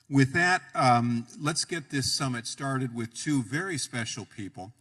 With that, let's get this summit started with two very special people.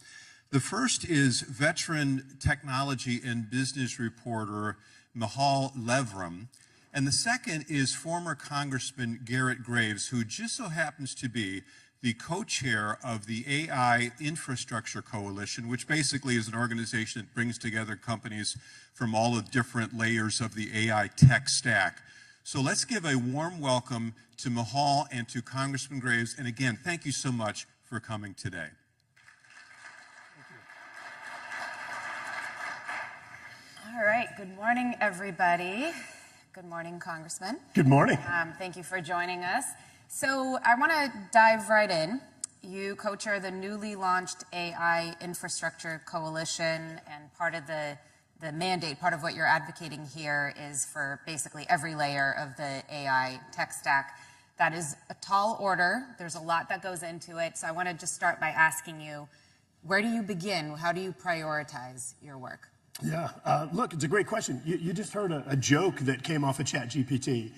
The first is veteran technology and business reporter Michal Levram, and the second is former Congressman Garret Graves, who just so happens to be the co-chair of the AI Infrastructure Coalition, which basically is an organization that brings together companies from all the different layers of the AI tech stack. So let's give a warm welcome to Michal and to Congressman Graves. And again, thank you so much for coming today. All right, good morning, everybody. Good morning, Congressman. Good morning. Thank you for joining us. So I want to dive right in. You co-chair the newly launched AI Infrastructure Coalition, and part of the mandate, part of what you're advocating here is for basically every layer of the AI tech stack. That is a tall order. There's a lot that goes into it. So I want to just start by asking you, where do you begin? How do you prioritize your work? Yeah, look, it's a great question. You just heard a joke that came off of ChatGPT.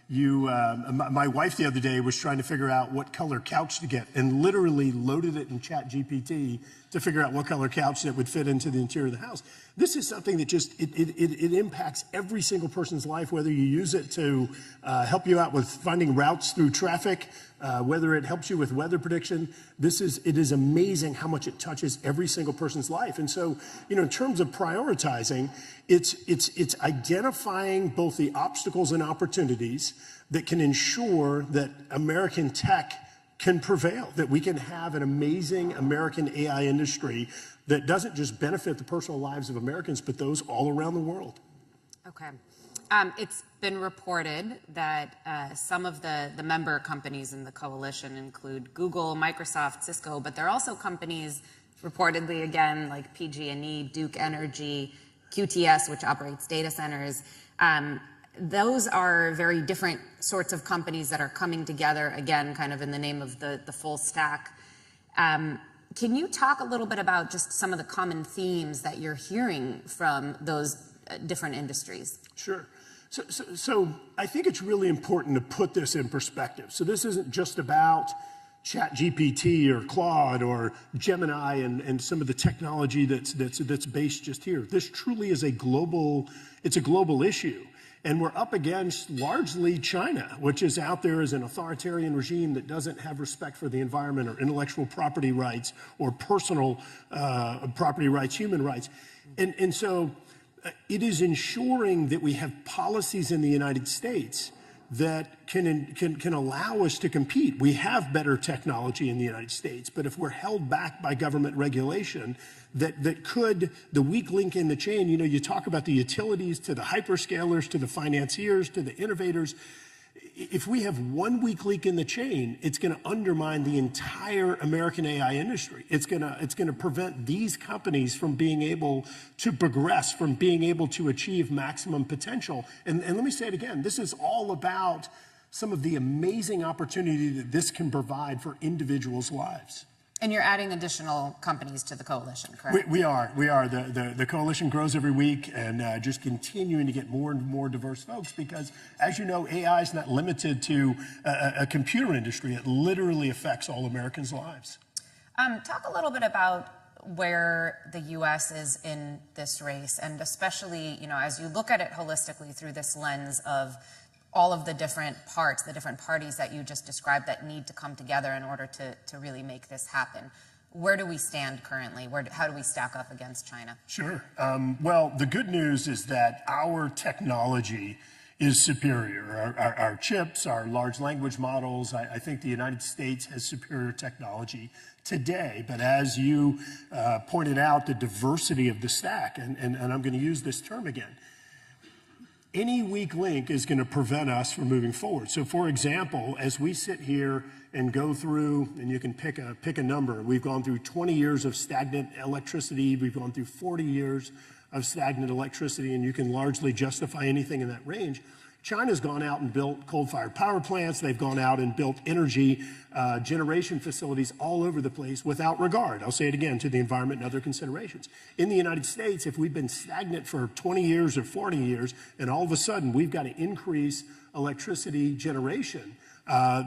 My wife the other day was trying to figure out what color couch to get and literally loaded it in ChatGPT to figure out what color couch that would fit into the interior of the house. This is something that just, it impacts every single person's life, whether you use it to help you out with finding routes through traffic, whether it helps you with weather prediction. It is amazing how much it touches every single person's life. And so, in terms of prioritizing, it's identifying both the obstacles and opportunities that can ensure that American tech can prevail, that we can have an amazing American AI industry that doesn't just benefit the personal lives of Americans, but those all around the world. Okay. It's been reported that some of the member companies in the coalition include Google, Microsoft, Cisco, but there are also companies reportedly, again, like PG&E, Duke Energy, QTS, which operates data centers. Those are very different sorts of companies that are coming together, again, kind of in the name of the full stack. Can you talk a little bit about just some of the common themes that you're hearing from those different industries? Sure. So I think it's really important to put this in perspective. So this isn't just about ChatGPT or Claude or Gemini and some of the technology that's based just here. This truly is a global issue. And we're up against largely China, which is out there as an authoritarian regime that doesn't have respect for the environment or intellectual property rights or personal property rights, human rights. And so it is ensuring that we have policies in the United States that can allow us to compete. We have better technology in the United States, but if we're held back by government regulation, that could, the weak link in the chain, you talk about the utilities to the hyperscalers, to the financiers, to the innovators. If we have one weak link in the chain, it's going to undermine the entire American AI industry. It's going to prevent these companies from being able to progress, from being able to achieve maximum potential. And let me say it again, this is all about some of the amazing opportunity that this can provide for individuals' lives. And you're adding additional companies to the coalition, correct? We are. The coalition grows every week, and just continuing to get more and more diverse folks, because as you know, AI is not limited to a computer industry. It literally affects all Americans' lives. Talk a little bit about where the U.S. is in this race, and especially, as you look at it holistically through this lens of all of the different parts, the different parties that you just described that need to come together in order to really make this happen. Where do we stand currently? How do we stack up against China? Sure. Well, the good news is that our technology is superior. Our chips, our large language models, I think the United States has superior technology today. But as you pointed out, the diversity of the stack, and I'm going to use this term again, any weak link is going to prevent us from moving forward. So for example, as we sit here and go through, and you can pick a number, we've gone through 20 years of stagnant electricity, we've gone through 40 years of stagnant electricity, and you can largely justify anything in that range. China's gone out and built coal-fired power plants. They've gone out and built energy generation facilities all over the place without regard, I'll say it again, to the environment and other considerations. In the United States, if we've been stagnant for 20 years or 40 years, and all of a sudden we've got to increase electricity generation,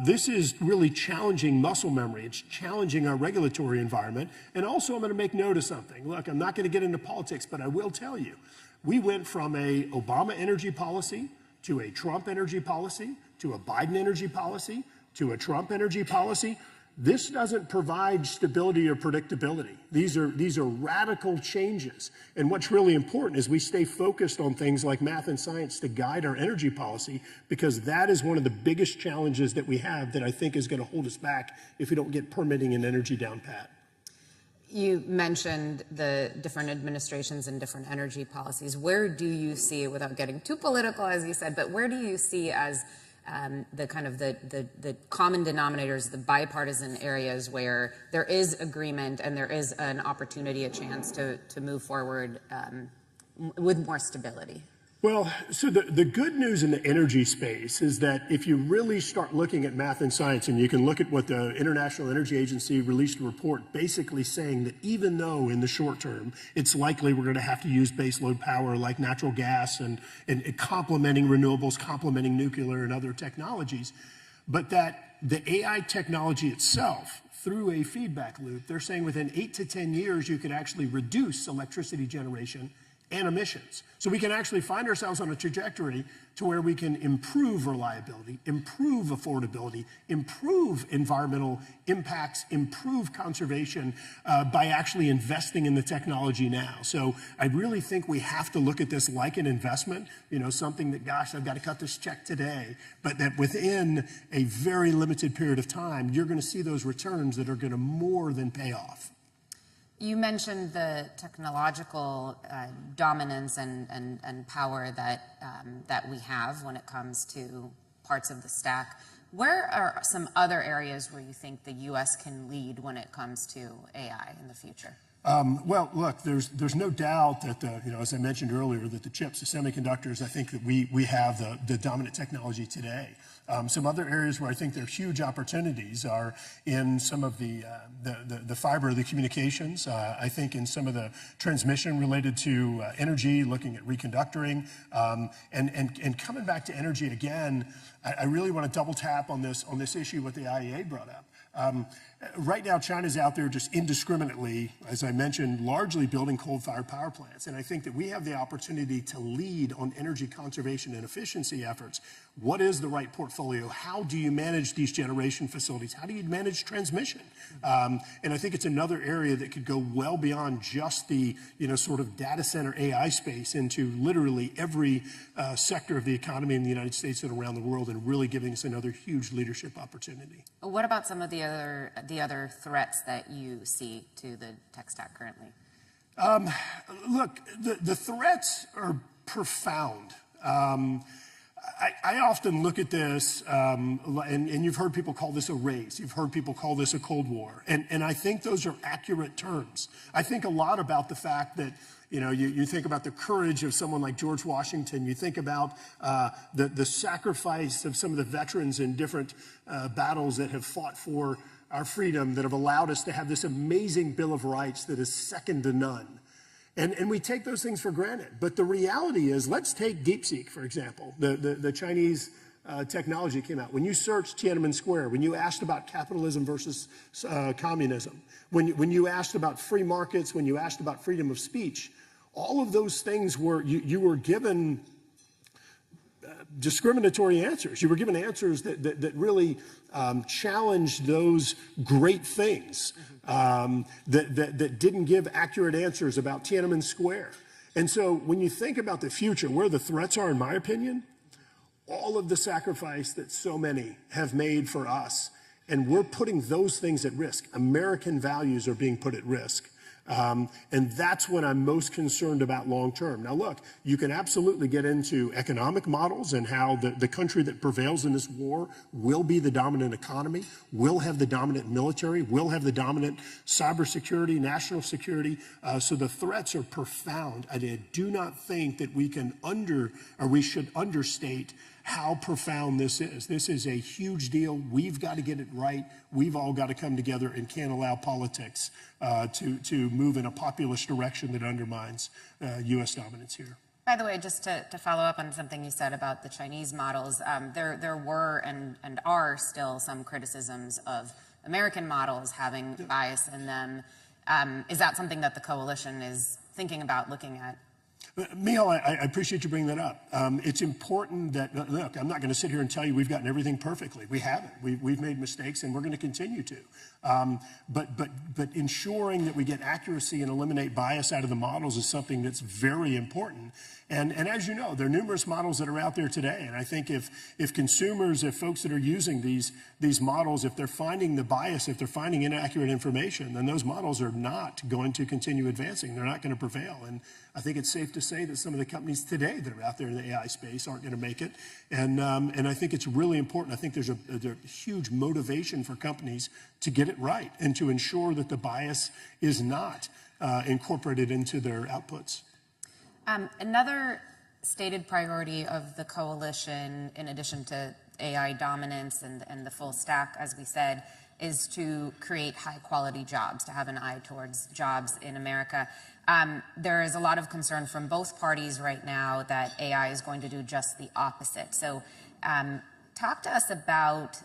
this is really challenging muscle memory. It's challenging our regulatory environment. And also, I'm going to make note of something. Look, I'm not going to get into politics, but I will tell you, we went from a Obama energy policy to a Trump energy policy, to a Biden energy policy, to a Trump energy policy. This doesn't provide stability or predictability. These are radical changes. And what's really important is we stay focused on things like math and science to guide our energy policy, because that is one of the biggest challenges that we have that I think is going to hold us back if we don't get permitting and energy down pat. You mentioned the different administrations and different energy policies. Where do you see, without getting too political, as you said, but where do you see as the kind of the common denominators, the bipartisan areas where there is agreement and there is an opportunity, a chance to move forward with more stability? Well, so the good news in the energy space is that if you really start looking at math and science, and you can look at what the International Energy Agency released a report basically saying that even though in the short term it's likely we're going to have to use baseload power like natural gas and complementing renewables, complementing nuclear and other technologies, but that the AI technology itself, through a feedback loop, they're saying within 8 to 10 years you could actually reduce electricity generation and emissions. So we can actually find ourselves on a trajectory to where we can improve reliability, improve affordability, improve environmental impacts, improve conservation by actually investing in the technology now. So I really think we have to look at this like an investment, something that, gosh, I've got to cut this check today, but that within a very limited period of time, you're going to see those returns that are going to more than pay off. You mentioned the technological dominance and power that we have when it comes to parts of the stack. Where are some other areas where you think the U.S. can lead when it comes to AI in the future? Well, look, there's no doubt that, as I mentioned earlier, that the chips, the semiconductors, I think that we have the dominant technology today. Some other areas where I think there are huge opportunities are in some of the fiber, the communications. I think in some of the transmission related to energy, looking at reconductoring, and coming back to energy again. I really want to double tap on this issue what the IEA brought up. Right now, China's out there just indiscriminately, as I mentioned, largely building coal-fired power plants. And I think that we have the opportunity to lead on energy conservation and efficiency efforts. What is the right portfolio? How do you manage these generation facilities? How do you manage transmission? And I think it's another area that could go well beyond just the, sort of data center AI space into literally every sector of the economy in the United States and around the world, and really giving us another huge leadership opportunity. What about some of the other threats that you see to the tech stack currently? Look, the threats are profound. I often look at this, and you've heard people call this a race. You've heard people call this a Cold War. And I think those are accurate terms. I think a lot about the fact that, you think about the courage of someone like George Washington. You think about the sacrifice of some of the veterans in different battles that have fought for our freedom, that have allowed us to have this amazing Bill of Rights that is second to none. And we take those things for granted. But the reality is, let's take DeepSeek, for example. The Chinese technology came out. When you searched Tiananmen Square, when you asked about capitalism versus communism, when you asked about free markets, when you asked about freedom of speech, all of those things you were given discriminatory answers. You were given answers that really challenged those great things, that didn't give accurate answers about Tiananmen Square. And so when you think about the future, where the threats are, in my opinion, all of the sacrifice that so many have made for us, and we're putting those things at risk. American values are being put at risk. And that's what I'm most concerned about long term. Now, look, you can absolutely get into economic models and how the country that prevails in this war will be the dominant economy, will have the dominant military, will have the dominant cybersecurity, national security. So the threats are profound. I do not think that we should understate how profound this is. This is a huge deal. We've got to get it right. We've all got to come together and can't allow politics to move in a populist direction that undermines U.S. dominance here. By the way, just to follow up on something you said about the Chinese models, there were and are still some criticisms of American models having bias in them. Is that something that the coalition is thinking about looking at? Michal, I appreciate you bringing that up. It's important that, look, I'm not going to sit here and tell you we've gotten everything perfectly. We haven't. We've made mistakes, and we're going to continue to. But ensuring that we get accuracy and eliminate bias out of the models is something that's very important. And as you know, there are numerous models that are out there today. And I think if consumers, if folks that are using these models, if they're finding the bias, if they're finding inaccurate information, then those models are not going to continue advancing. They're not going to prevail. And I think it's safe to say that some of the companies today that are out there in the AI space aren't going to make it. And I think it's really important. I think there's a huge motivation for companies to get it right and to ensure that the bias is not incorporated into their outputs. Another stated priority of the coalition, in addition to AI dominance and the full stack, as we said, is to create high-quality jobs, to have an eye towards jobs in America. There is a lot of concern from both parties right now that AI is going to do just the opposite. So talk to us about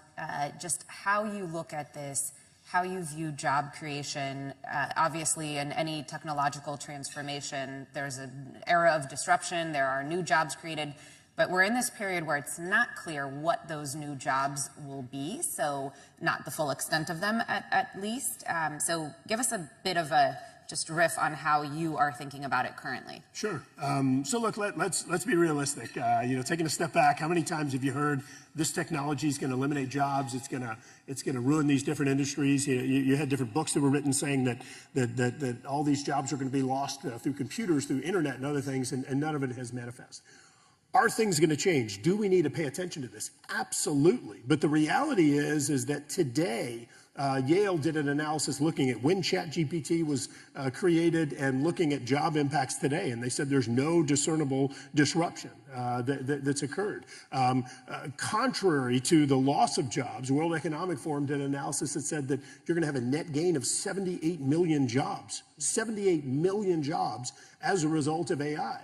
just how you look at this, how you view job creation. Obviously, in any technological transformation, there's an era of disruption, there are new jobs created, but we're in this period where it's not clear what those new jobs will be, so not the full extent of them at least. So give us a bit of a just riff on how you are thinking about it currently. Sure. So look, let's be realistic. Taking a step back, how many times have you heard this technology is going to eliminate jobs? It's going to ruin these different industries. You had different books that were written saying that all these jobs are going to be lost through computers, through internet, and other things, and none of it has manifested. Are things going to change? Do we need to pay attention to this? Absolutely. But the reality is that today, Yale did an analysis looking at when ChatGPT was created and looking at job impacts today, and they said there's no discernible disruption that's occurred. Contrary to the loss of jobs, World Economic Forum did an analysis that said that you're going to have a net gain of 78 million jobs, 78 million jobs as a result of AI.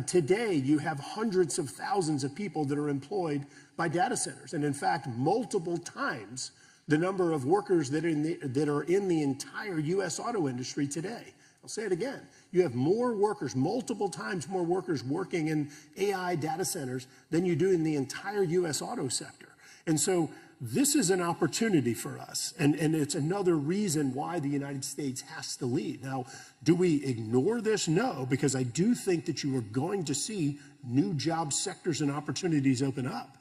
Today, you have hundreds of thousands of people that are employed by data centers, and in fact, multiple times the number of workers that are in the entire U.S. auto industry today. I'll say it again. You have more workers, multiple times more workers working in AI data centers than you do in the entire U.S. auto sector. And so this is an opportunity for us, and it's another reason why the United States has to lead. Now, do we ignore this? No, because I do think that you are going to see new job sectors and opportunities open up.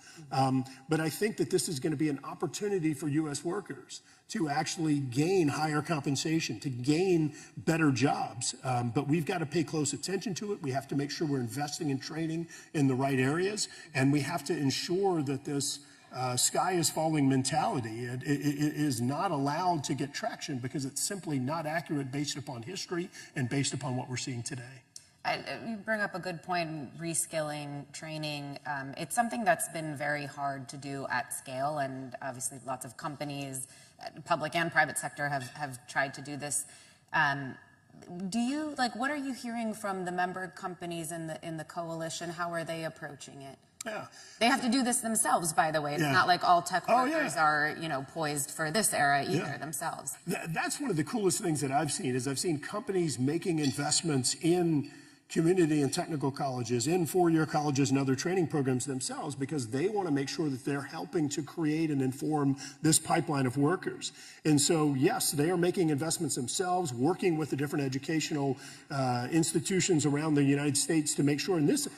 But I think that this is going to be an opportunity for U.S. workers to actually gain higher compensation, to gain better jobs. But we've got to pay close attention to it. We have to make sure we're investing in training in the right areas, and we have to ensure that this sky is falling mentality it is not allowed to get traction because it's simply not accurate based upon history and based upon what we're seeing today. You bring up a good point, reskilling, training. It's something that's been very hard to do at scale, and obviously lots of companies, public and private sector, have tried to do this. What are you hearing from the member companies in the coalition? How are they approaching it? Yeah. They have to do this themselves, by the way. It's not like all tech workers are, poised for this era either themselves. That's one of the coolest things that I've seen is I've seen companies making investments in community and technical colleges, in four-year colleges and other training programs themselves because they want to make sure that they're helping to create and inform this pipeline of workers. And so, yes, they are making investments themselves, working with the different educational institutions around the United States to make sure. And this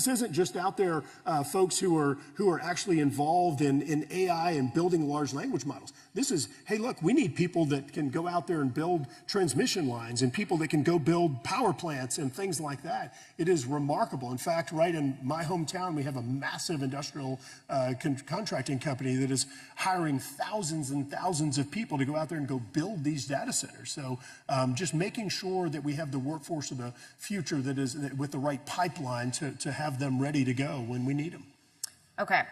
isn't just out there folks who are actually involved in AI and building large language models. This is, hey, look, we need people that can go out there and build transmission lines and people that can go build power plants and things like that. It is remarkable. In fact, right in my hometown, we have a massive industrial contracting company that is hiring thousands and thousands of people to go out there and go build these data centers. So just making sure that we have the workforce of the future that is with the right pipeline to have them ready to go when we need them. Okay.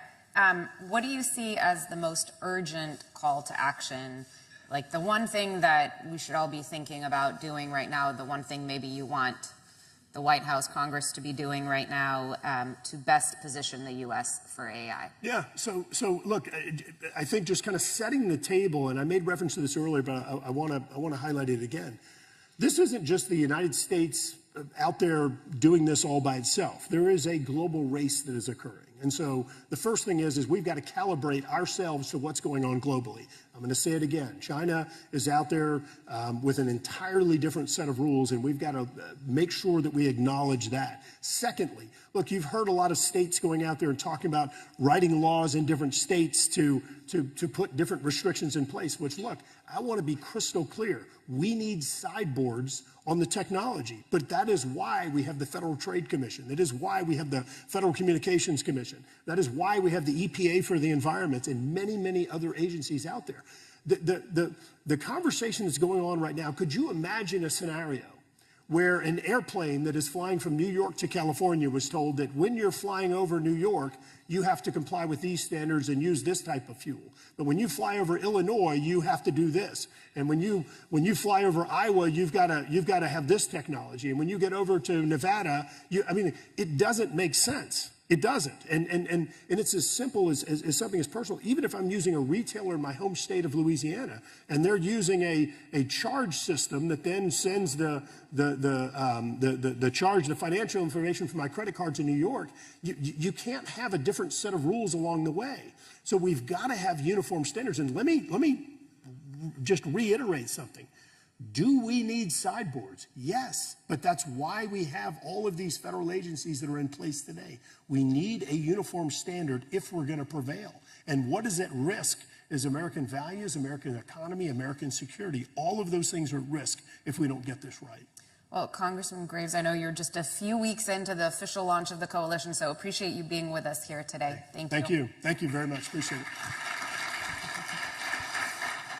What do you see as the most urgent call to action? Like the one thing that we should all be thinking about doing right now, the one thing maybe you want the White House, Congress to be doing right now to best position the U.S. for AI? Yeah, so look, I think just kind of setting the table, and I made reference to this earlier, but I want to highlight it again. This isn't just the United States out there doing this all by itself. There is a global race that is occurring. And so the first thing is we've got to calibrate ourselves to what's going on globally. I'm going to say it again. China is out there with an entirely different set of rules, and we've got to make sure that we acknowledge that. Secondly, look, you've heard a lot of states going out there and talking about writing laws in different states to put different restrictions in place, which, look, I want to be crystal clear. We need sideboards on the technology, but that is why we have the Federal Trade Commission. That is why we have the Federal Communications Commission. That is why we have the EPA for the environment and many, many other agencies out there. The conversation that's going on right now, could you imagine a scenario where an airplane that is flying from New York to California was told that when you're flying over New York, you have to comply with these standards and use this type of fuel. But when you fly over Illinois, you have to do this. And when you fly over Iowa, you've got to have this technology. And when you get over to Nevada, I mean, it doesn't make sense. It doesn't. And it's as simple as something as personal. Even if I'm using a retailer in my home state of Louisiana, and they're using a charge system that then sends the charge, the financial information for my credit cards in New York, you can't have a different set of rules along the way. So we've got to have uniform standards. And let me just reiterate something. Do we need sideboards? Yes, but that's why we have all of these federal agencies that are in place today. We need a uniform standard if we're going to prevail. And what is at risk is American values, American economy, American security. All of those things are at risk if we don't get this right. Well, Congressman Graves, I know you're just a few weeks into the official launch of the coalition, so appreciate you being with us here today. Thank you. Thank you. Thank you very much. Appreciate it.